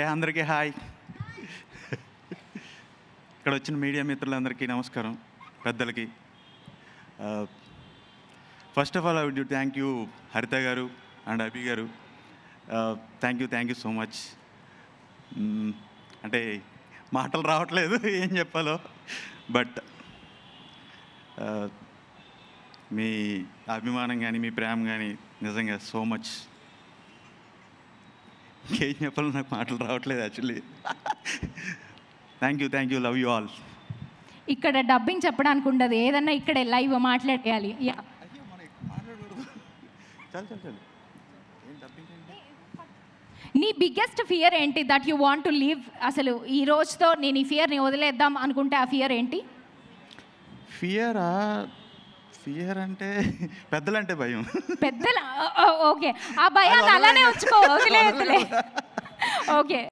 అందరికీ హాయ్. ఇక్కడ వచ్చిన మీడియా మిత్రులందరికీ నమస్కారం, పెద్దలకి. First of all I would thank you Haritha గారు అండ్ అభి గారు. Thank you so much. అంటే మాటలు రావట్లేదు ఏం చెప్పాలో, బట్ మీ అభిమానం కానీ మీ ప్రేమ కానీ నిజంగా సో మచ్. ఏం చెప్పాలో నాకు మాటలు రావట్లేదు actually. Thank you, love you all. ఇక్కడ డబ్బింగ్ చెప్పడానికి ఉండదు, ఏదన్నా ఇక్కడే లైవ్ మాట్లాడేయాలి. నీ బిగ్గెస్ట్ ఫియర్ ఏంటి that you want to leave? అసలు ఈ రోజుతో నేను ఈ ఫియర్ని వదిలేద్దాం అనుకుంటే ఆ ఫియర్ ఏంటి? ఫియర్ అంటే పెద్దలంటే భయం. పెద్దల ఓకే, ఆ భయాన్ని అలానే ఉంచుకో, వదిలే. ఓకే.